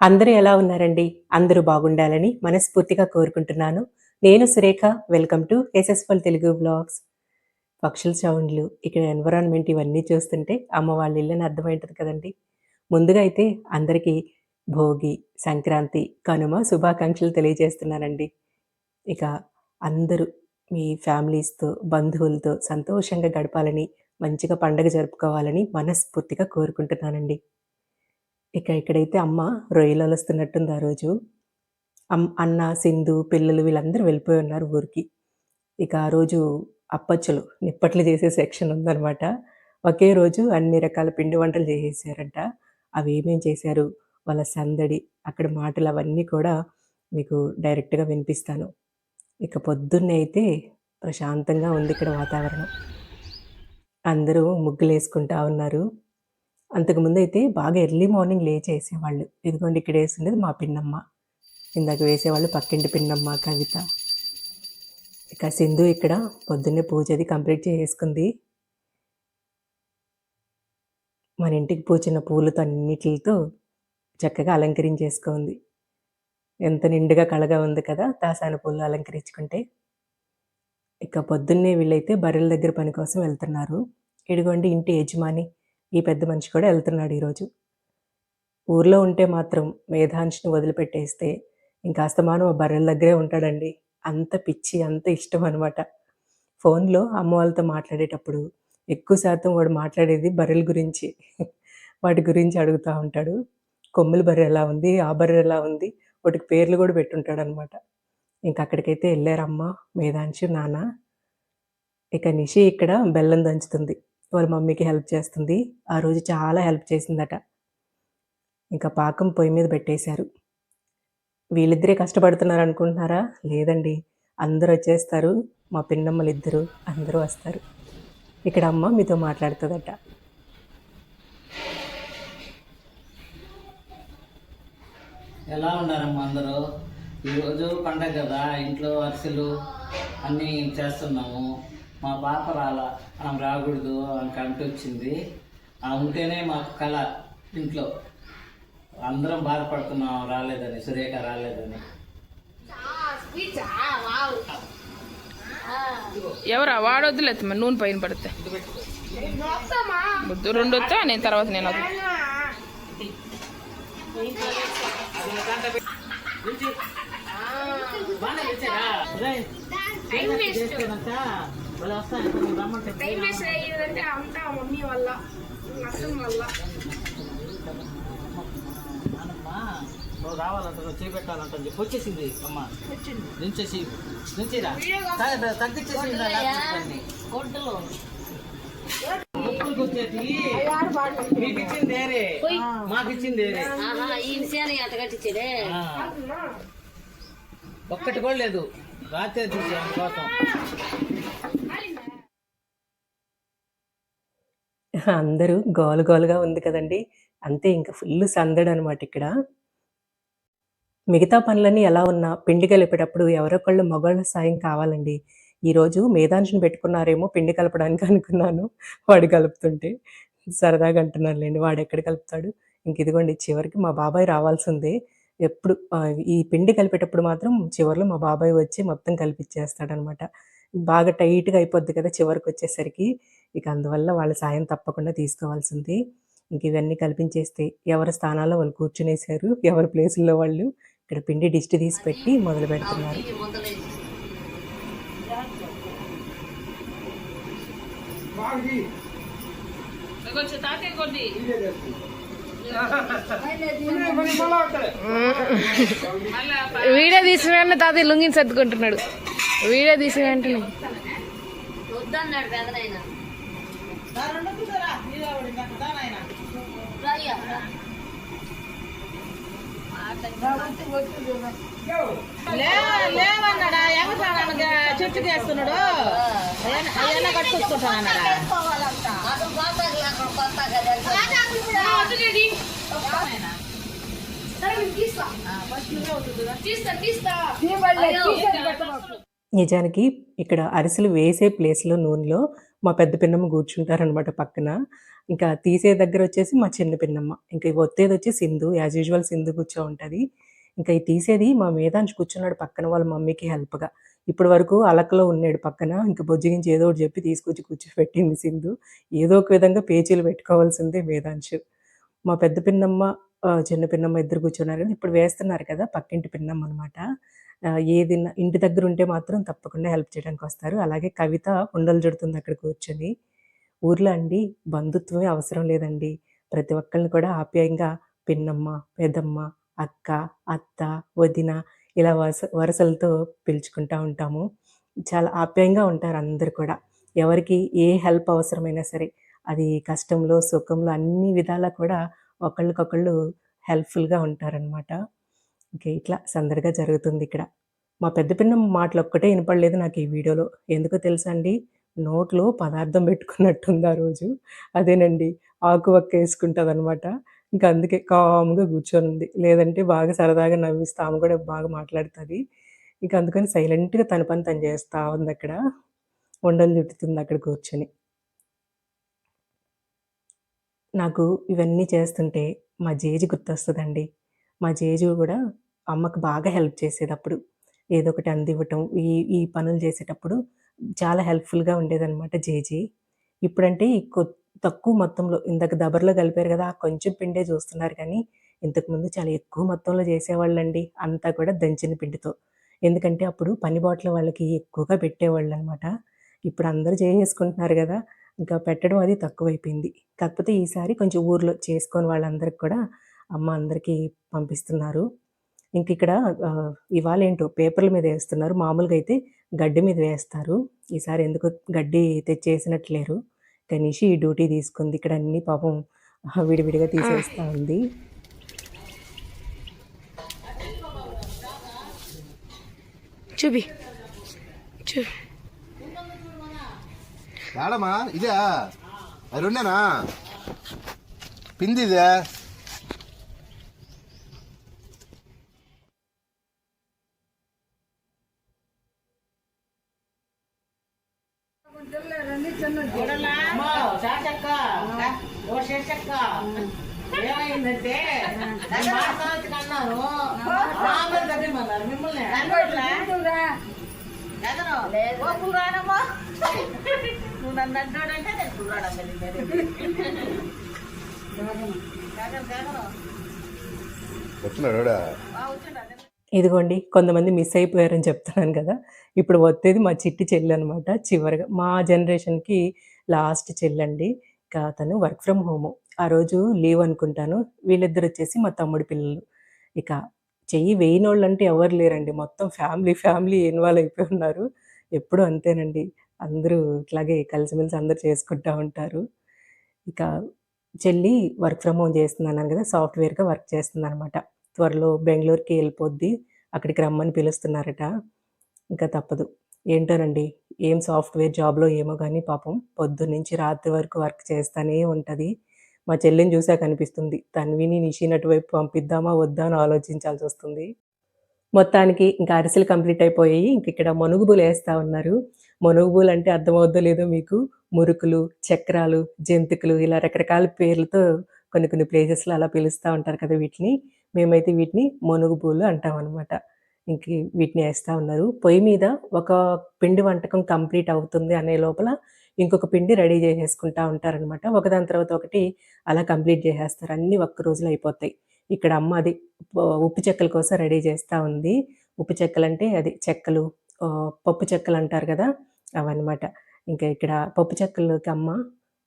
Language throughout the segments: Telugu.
అందరూ ఎలా ఉన్నారండి? అందరూ బాగుండాలని మనస్ఫూర్తిగా కోరుకుంటున్నాను. నేను Surekha. Welcome to Yashasphal Telugu vlogs. పక్షుల సౌండ్లు, ఇక్కడ ఎన్విరాన్మెంట్ ఇవన్నీ చూస్తుంటే అమ్మ వాళ్ళ ఇల్లని అర్థమైంటది కదండీ! ముందుగా అయితే అందరికీ భోగి, సంక్రాంతి, కనుమ శుభాకాంక్షలు తెలియజేస్తున్నానండి. ఇక అందరూ మీ ఫ్యామిలీస్‌తో, బంధువులతో సంతోషంగా గడపాలని, మంచిగా పండగ జరుపుకోవాలని మనస్ఫూర్తిగా కోరుకుంటున్నానండి. ఇక్కడైతే అమ్మ రొయ్యలొలుస్తున్నట్టుంది ఆ రోజు. అన్న, సింధు, పిల్లలు వీళ్ళందరూ వెళ్ళిపోయి ఉన్నారు ఊరికి. ఇక ఆ రోజు అప్పచ్చులు, నిప్పట్లు చేసే సెక్షన్ ఉందనమాట. ఒకే రోజు అన్ని రకాల పిండి వంటలు చేసేసారంట. అవి ఏమేం చేశారు, వాళ్ళ సందడి, అక్కడ మాటలు అవన్నీ కూడా మీకు డైరెక్ట్‌గా వినిపిస్తాను. ఇక పొద్దున్నే అయితే ప్రశాంతంగా ఉంది ఇక్కడ వాతావరణం. అందరూ ముగ్గులేసుకుంటా ఉన్నారు. అంతకుముందయితే బాగా ఎర్లీ మార్నింగ్ లేచేసేవాళ్ళు. ఇదిగోండి ఇక్కడేసుండేది మా పిన్నమ్మ. ఇందాక వేసేవాళ్ళు పక్కింటి పిన్నమ్మ, కవిత. ఇక సింధు ఇక్కడ పొద్దున్నే పూజది కంప్లీట్ చేసేసుకుంది. మన ఇంటికి పూచిన పూలతో అన్నిట్లితో చక్కగా అలంకరించేసుకుంది. ఎంత నిండుగా కళగా ఉంది కదా! దాసాన పూలు అలంకరించుకుంటే. ఇక పొద్దున్నే వీళ్ళైతే బర్రెల దగ్గర పని కోసం వెళ్తున్నారు. ఇదిగోండి ఇంటి యజమాని, ఈ పెద్ద మనిషి కూడా ఎళ్తున్నాడు ఈరోజు. ఊర్లో ఉంటే మాత్రం మేధాంష్‌ని వదిలిపెట్టేస్తే ఇంకా అస్తమానం ఆ బర్రెల దగ్గరే ఉంటాడండి. అంత పిచ్చి, అంత ఇష్టమనమాట. ఫోన్‌లో అమ్మ వాళ్ళతో మాట్లాడేటప్పుడు ఎక్కువ శాతం వాడు మాట్లాడేది బర్రెల గురించి. వాటి గురించి అడుగుతా ఉంటాడు. కొమ్ముల బర్రె ఎలా ఉంది? ఆ బర్రె ఎలా ఉంది? వాటికి పేర్లు గూడా పెట్టుంటాడనమాట. ఇంక అక్కడికైతే ఎళ్లారమ్మ, మేధాంషు, నాన్న. ఇక నిషి ఇక్కడ బెల్లం దంచుతుంది. వాళ్ళ మమ్మీకి హెల్ప్ చేస్తుంది. ఆ రోజు చాలా హెల్ప్ చేసిందట. ఇంకా పాకం పొయ్యి మీద పెట్టేశారు. వీళ్ళిద్దరే కష్టపడుతున్నారనుకుంటున్నారా? లేదండి. అందరొచ్చేస్తారు. మా పిన్నమ్మలిద్దరూ అందరూ వస్తారు. ఇక్కడ అమ్మ మీతో మాట్లాడుతదట. ఎలా ఉన్నారమ్మా అందరూ? ఈరోజు పండగ కదా, ఇంట్లో అరిసెలు అన్నీ చేస్తున్నాము. మా పాప ఆమె రాకూడదు ఆమెకు అంటు వచ్చింది. ఆమె ఉంటేనే మాకు కళ ఇంట్లో. అందరం బాధపడుతున్నాం రాలేదని, సురేఖ రాలేదని. ఎవరా వాడొద్దులే నూనె పైన పడితే రెండు వస్తా నేను తర్వాత నేను రావాలంట, చేపెట్టాలంట చెప్పి వచ్చేసింది అమ్మ. దించేసి దించిరా తగ్గించేసి మీకు ఇచ్చింది వేరే, మాకు ఇచ్చింది వేరే. ఒక్కటి కూడా లేదు. రాత్రి చూసి కోసం అందరూ గోల గోలగా ఉంది కదండీ! అంతే ఇంక ఫుల్లు సందడనమాట ఇక్కడ. మిగతా పనులన్నీ ఎలా ఉన్నా పిండి కలిపేటప్పుడు ఎవరొకళ్ళు మగోళ్ళ సాయం కావాలండి. ఈరోజు మేధాంషుని పెట్టుకున్నారేమో పిండి కలపడానికి అనుకున్నాను. వాడు కలుపుతుంటే. సరదాగా అంటున్నానులెండి. వాడెక్కడ కలుపుతాడు. ఇదిగోండి చివరికి మా బాబాయ్ రావాల్సిందే. ఎప్పుడు ఈ పిండి కలిపేటప్పుడు మాత్రం చివర్లో మా బాబాయ్ వచ్చి మొత్తం కలిపిచ్చేస్తాడనమాట. బాగా టైట్‌గా అయిపోద్ది కదా చివరికొచ్చేసరికి. ఇక అందువల్ల వాళ్ళ సాయం తప్పకుండా తీసుకోవాల్సిందే. ఇవన్నీ కలిపించేస్తే ఎవరి స్థానాల్లో వాళ్ళు కూర్చునేశారు. ఎవరి ప్లేసుల్లో వాళ్ళు. ఇక్కడ పిండి డిస్ట్ తీసి పెట్టి మొదలుపెడుతున్నారు. వీడియో తీసిన వెంటనే తాతయ్య లుంగిని సర్దుకుంటున్నాడు. వీడియో తీసిన వెంటనే లేవన్నాడా ఎగసాడా చెట్టు చేస్తున్నాడు అవన్నీ కట్టుకొచ్చుకుంటానన్నాడా. నిజానికి ఇక్కడ అరిసెలు వేసే ప్లేస్‌లో నూనెలో మా పెద్ద పిన్నమ్మ కూర్చుంటారనమాట పక్కన. ఇంకా తీసే దగ్గర వచ్చేసి మా చిన్న పిన్నమ్మ. ఇంకా ఈ ఒత్తేదొచ్చి సింధు. యాజ్ యూజువల్ సింధు కూర్చో ఉంటది. ఇంకా ఈ తీసేది మా మేధాంష్ కూర్చున్నాడు పక్కన వాళ్ళ మమ్మీకి హెల్ప్‌గా. ఇప్పటి వరకు అలకలో ఉన్నాడు పక్కన. ఇంక బుజ్జగించి ఏదో ఒకటి చెప్పి తీసుకొచ్చి కూర్చోపెట్టింది సింధు. ఏదో ఒక విధంగా పేచీలు పెట్టుకోవాల్సిందే మేధాంష్. మా పెద్ద పిన్నమ్మ, చిన్న పిన్నమ్మ ఇద్దరు కూర్చున్నారు కదా! ఇప్పుడు వేస్తున్నారు కదా! పక్కింటి పిన్నమ్మనమాట. ఏదైనా ఇంటి దగ్గరుంటే మాత్రం తప్పకుండా హెల్ప్ చేయడానికొస్తారు. అలాగే కవిత ఉండలు చుడుతుంది అక్కడ కూర్చొని. ఊర్లో అండి బంధుత్వమే అవసరం లేదండి. ప్రతి ఒక్కళ్ళని కూడా ఆప్యాయంగా పిన్నమ్మ, పెదమ్మ, అక్క, అత్త, వదిన ఇలా వరసలతో పిలుచుకుంటా ఉంటాము. చాలా ఆప్యాయంగా ఉంటారు అందరూ కూడా. ఎవరికి ఏ హెల్ప్ అవసరమైనా సరే, అది కష్టంలో, సుఖంలో అన్ని విధాలా కూడా ఒకళ్ళకొకళ్ళు హెల్ప్‌ఫుల్‌గా ఉంటారనమాట. ఓకే. ఇట్లా సందడిగా జరుగుతుందిక్కడ. మా పెద్ద పిన్నమ్మ మాటలొక్కటే ఇనపడలేదు నాకు ఈ వీడియోలో. ఎందుకో తెలుసా అండి? నోట్లో పదార్థం పెట్టుకున్నట్టుంది ఆ రోజు. అదేనండి ఆకు వక్క యేసుకుంటదనమాట. ఇంక అందుకే కామ్‌గా కూర్చొనుంది. లేదంటే బాగా సరదాగా నవ్విస్తా ఆమె కూడా బాగా మాట్లాడుతది. ఇంక అందుకని సైలెంట్‌గా తన పని తను చేస్తా ఉందక్కడ. ఉండలు చుట్టుతుందక్కడ కూర్చొని. నాకు ఇవన్నీ చేస్తుంటే మా జేజి గుర్తొస్తదండి. మా జేజు గూడా అమ్మకి బాగా హెల్ప్ చేసేదప్పుడు. ఏదో ఒకటి అందివ్వటం, ఈ ఈ పనులు చేసేటప్పుడు చాలా హెల్ప్‌ఫుల్‌గా ఉండేదనమాట జేజి. ఇప్పుడంటే తక్కువ మొత్తంలో ఇందాక దబరలో కలిపారు గదా! ఆ కొంచెం పిండే చూస్తున్నారు కానీ, ఇంతకుముందు చాలా ఎక్కువ మొత్తంలో చేసేవాళ్ళండి. అంతా కూడా దంచిన పిండితో. ఎందుకంటే అప్పుడు పని బాటలు వాళ్ళకి ఎక్కువగా పెట్టేవాళ్ళనమాట. ఇప్పుడు అందరూ చేసేసుకుంటున్నారు గదా! ఇంకా పెట్టడం అది తక్కువైపోయింది. కాకపోతే ఈసారి కొంచెం ఊర్లో చేసుకోని వాళ్ళందరికి కూడా అమ్మ అందరికీ పంపిస్తున్నారు. ఇంకిక్కడ ఇవాళేంటో పేపర్ల మీద ఏస్తున్నారు. మామూలుగా అయితే గడ్డి మీద వేస్తారు. ఈసారి ఎందుకో గడ్డి తెచ్చేసినట్టు లేరు. ఇక నిషి ఈ డ్యూటీ తీసుకుంది. ఇక్కడ అన్నీ పాపం విడివిడిగా తీసేస్తా ఉంది. చూపి చూపి ఏడమ్మా ఇదే అది రెండేనా పింది ఇదే అమ్మో, శాంతక్క, ఓ శేషక్క, ఏమైందంటే నేను మాట్లాడుతూ అన్నాను మామూలు తగ్గిమన్నారు మిమ్మల్ని నువ్వు నన్ను అంటాడంటే నేను వచ్చినాడు ఇదిగోండి కొంతమంది మిస్ అయిపోయారని చెప్తున్నాను కదా! ఇప్పుడు వచ్చేది మా చిట్టి చెల్లనమాట. చివరగా మా జనరేషన్‌కి లాస్ట్ చెల్లండి. ఇంకా తను వర్క్ ఫ్రమ్ హోము. ఆ రోజు లీవ్ అనుకుంటాను. వీళ్ళిద్దరొచ్చేసి మా తమ్ముడి పిల్లలు. ఇక చెయ్యి వేయనోళ్ళంటే ఎవరు లేరండి. మొత్తం ఫ్యామిలీ ఇన్వాల్వ్ అయిపోయి ఉన్నారు. ఎప్పుడూ అంతేనండి. అందరూ ఇట్లాగే కలిసిమెలిసి అందరూ చేసుకుంటా ఉంటారు. ఇక చెల్లి వర్క్ ఫ్రమ్ హోమ్ చేస్తుందన్నాను కదా! సాఫ్ట్‌వేర్‌గా వర్క్ చేస్తుందనమాట. త్వరలో బెంగుళూరుకి ఎళ్ళిపోద్ది. అక్కడికి రమ్మని పిలుస్తున్నారట. ఇంకా తప్పదు. ఏంటోనండి ఏం సాఫ్ట్‌వేర్ జాబ్‌లో ఏమో గానీ పాపం పొద్దున్నుంచి రాత్రి వరకు వర్క్ చేస్తానే ఉంటది. మా చెల్లిని చూసాక అనిపిస్తుంది. తన్విని, నిషిని అటువైపు పంపిద్దామా? వద్దా? అని ఆలోచించాల్సొస్తుంది. మొత్తానికి ఇంకా అరిసెలు కంప్లీట్ అయిపోయాయి. ఇంకిక్కడ మనుగుబులేస్తా ఉన్నారు. మనుగుబులంటే అర్థమవుద్దో లేదో మీకు మురుకులు, చక్రాలు, జంతికలు ఇలా రకరకాల పేర్లతో కొన్ని కొన్ని ప్లేసెస్‌లో అలా పిలుస్తా ఉంటారు కదా వీటిని. మేమైతే వీటిని మనుగుబూలు అంటామనమాట. వీటిని ఏస్తా ఉన్నారు. పొయ్యి మీద ఒక పిండి వంటకం కంప్లీట్ అవుతుంది అనే లోపల ఇంకొక పిండి రెడీ జేసేసుకుంటా ఉంటారనమాట. ఒకదాని తర్వాత ఒకటి అలా కంప్లీట్ జేసేస్తారు. అన్నీ ఒక్క రోజులో అయిపోతాయి. ఇక్కడ అమ్మ అది ఉప్పు చెక్కల కోసం రెడీ చేస్తా ఉంది. ఉప్పు చెక్కలంటే అది చెక్కలు, పప్పు చెక్కలంటారు గదా! అవన్నమాట. ఇంకా ఇక్కడ పప్పు చెక్కల్లోకి అమ్మ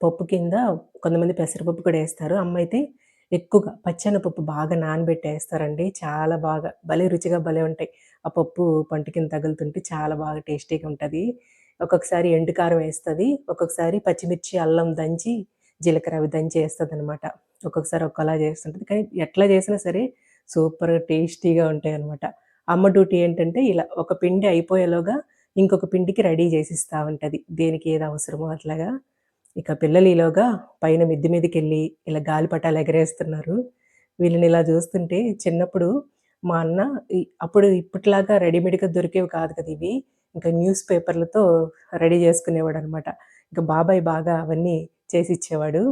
పప్పు కింద కొంతమంది పెసరపప్పు కూడా ఏస్తారు. అమ్మయితే ఎక్కువగా పచ్చెనపప్పు బాగా నానబెట్టేస్తారండి. చాలా బాగా భలే రుచిగా భలే ఉంటాయి. ఆ పప్పు పంట కింద తగులుతుంటే చాలా బాగా టేస్టీగా ఉంటది. ఒక్కొక్కసారి ఎండు కారం ఏస్తది. ఒక్కొక్కసారి పచ్చిమిర్చి, అల్లం దంచి, జీలకర్ర అవి దంచి ఏస్తదనమాట. ఒక్కొక్కసారి ఒక్కోలా చేస్తుంటది. కానీ ఎట్లా చేసినా సరే సూపర్‌గా టేస్టీగా ఉంటాయనమాట. అమ్మ డ్యూటీ ఏంటంటే ఇలా ఒక పిండి అయిపోయేలోగా ఇంకొక పిండికి రెడీ చేసిస్తా ఉంటది. దేనికి ఏది అవసరమో అట్లాగా. ఇక పిల్లలు ఈలోగా పైన మిద్ది మీదకెళ్ళి ఇలా గాలిపటాలు ఎగరేస్తున్నారు. వీళ్ళని ఇలా చూస్తుంటే చిన్నప్పుడు మా అన్న అప్పుడు ఇప్పటిలాగా రెడీమేడ్‌గా దొరికేవి కాదు కదా ఇవి. ఇంకా న్యూస్ పేపర్‌లతో రెడీ చేసుకునేవాడనమాట. ఇంకా బాబాయ్ బాగా అవన్నీ చేసి ఇచ్చేవాడు.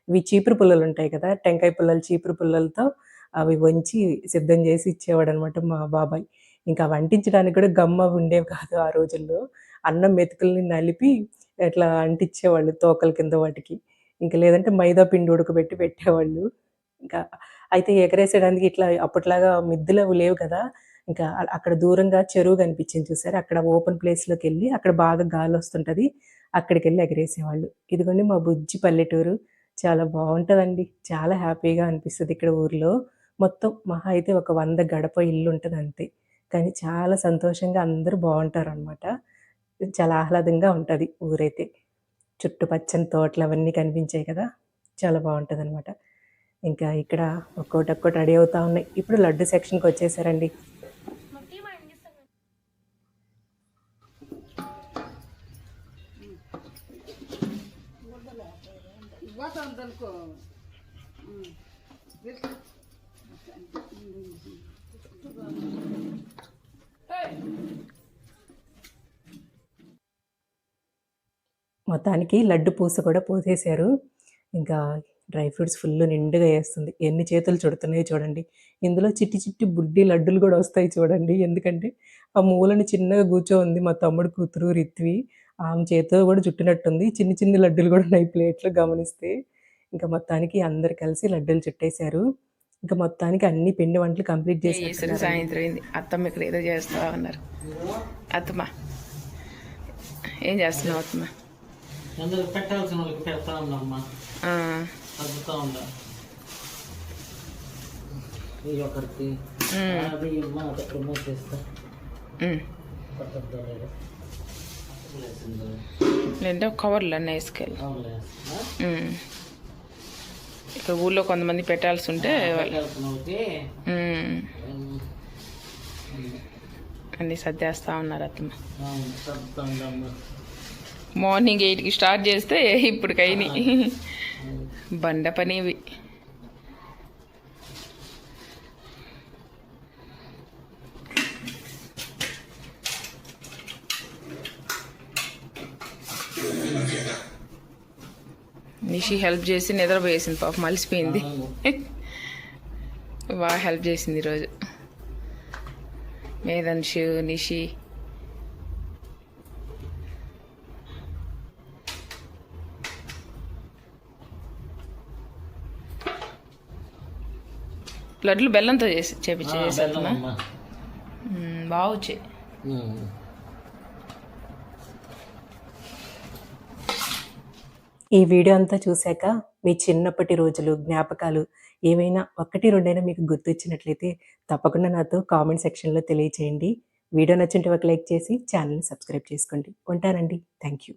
ఇవి చీపురు పుల్లలు ఉంటాయి కదా, టెంకాయ పుల్లలు చీపురు పుల్లలతో అవి వంచి సిద్ధం చేసి ఇచ్చేవాడనమాట మా బాబాయ్. ఇంకా వంటించడానికి కూడా గమ్ అవి ఉండేవి కాదు ఆ రోజుల్లో. అన్నం మెతుకుల్ని నలిపి ఇట్లా అంటించేవాళ్ళు తోకల కింద వాటికి. ఇంక లేదంటే మైదా పిండి ఉడకబెట్టి పెట్టేవాళ్ళు. ఇంకా అయితే ఎగరేసేయడానికి ఇట్లా అప్పట్లాగా మిద్దెలవి లేవు కదా! ఇంకా అక్కడ దూరంగా చెరువు కనిపించింది చూసారా? అక్కడ ఓపెన్ ప్లేస్‌లోకెళ్ళి అక్కడ బాగా గాలొస్తుంటది. అక్కడికెళ్ళి ఎగరేసేవాళ్ళు. ఇదిగోండి మా బుజ్జి పల్లెటూరు. చాలా బావుంటదండి. చాలా హ్యాపీగా అనిపిస్తది ఇక్కడ ఊర్లో. మొత్తం మహా అయితే ఒక 100 గడప ఇల్లుంటదంతే. కానీ చాలా సంతోషంగా అందరూ బావుంటారనమాట. చాలా ఆహ్లాదంగా ఉంటది ఊరైతే. చుట్టూ పచ్చని తోటలవన్నీ కనిపించాయి కదా! చాలా బావుంటదనమాట. ఇంకా ఇక్కడ ఒక్కోటొక్కోటి రెడీ అవుతా ఉన్నాయి. ఇప్పుడు లడ్డు సెక్షన్‌కొచ్చేసారండి. మొత్తానికి లడ్డు పూస కూడా పోసేశారు. ఇంకా డ్రై ఫ్రూట్స్ ఫుల్ నిండుగా ఏస్తుంది. ఎన్ని చేతులు చుడుతున్నాయో చూడండి. ఇందులో చిట్టి చిట్టి బుడ్డి లడ్డులు కూడా వస్తాయి చూడండి. ఎందుకంటే ఆ మూలన చిన్నగా కూర్చోనుంది మా తమ్ముడు కూతురు రిత్వి. ఆమె చేత్తో కూడా చుట్టినట్టుంది. చిన్ని చిన్ని లడ్డులు కూడా ఉన్నాయి ప్లేట్‌లో గమనిస్తే. ఇంకా మొత్తానికి అందరూ కలిసి లడ్డూలు చుట్టేశారు. ఇంకా మొత్తానికి అన్ని పిండి వంటలు కంప్లీట్ చేసారు. చేసేసారు. సాయంత్రం అయింది. అత్తమ్మ ఇక్కడ ఏదో చేస్తా ఉన్నారు. అత్తమ్మ ఏం చేస్తున్నావు అత్తమ్మ? అందరూ పెట్టాల్సిన వాళ్ళకి పెడతా ఉండమ్మా, ఆ, అద్దుతా ఉండ. ఇది ఒకరికి అది ఇమ్మా ఒకటి మూసేస్తా ఉమ్. పట్టద్దో లేదు లేసిందో లేదంటే కవర్లు అన్నీ వేసుకెళ్ళి. అవునులే. ఇక్కడ ఊళ్ళో కొంతమంది పెట్టాల్సి ఉంటే పెట్టాల్సిన వాళ్ళకి అన్నీ సర్దేస్తా ఉన్నారు అత్తమ్మ. సర్దుతా ఉండమ్మా. మార్నింగ్ 8కి స్టార్ట్ చేస్తే ఇప్పటికైనా బండ పని ఇవి. నిషి హెల్ప్ చేసి నిద్రపోయేసింది పాపం, అలసిపోయింది. బాగా హెల్ప్ చేసింది ఈరోజు మేధన్షు నిషి. లడ్లు బెల్లంతో చేపించేసేమ్మా. బాగా వచ్చాయి. ఈ వీడియో అంతా చూశాక మీ చిన్నప్పటి రోజులు, జ్ఞాపకాలు ఏవైనా 1, 2 మీకు గుర్తొచ్చినట్లయితే తప్పకుండా నాతో కామెంట్ సెక్షన్‌లో తెలియచేయండి. వీడియో నచ్చుంటే ఒక లైక్ చేసి ఛానల్‌ని సబ్స్క్రైబ్ చేసుకోండి. ఉంటానండి. Thank you.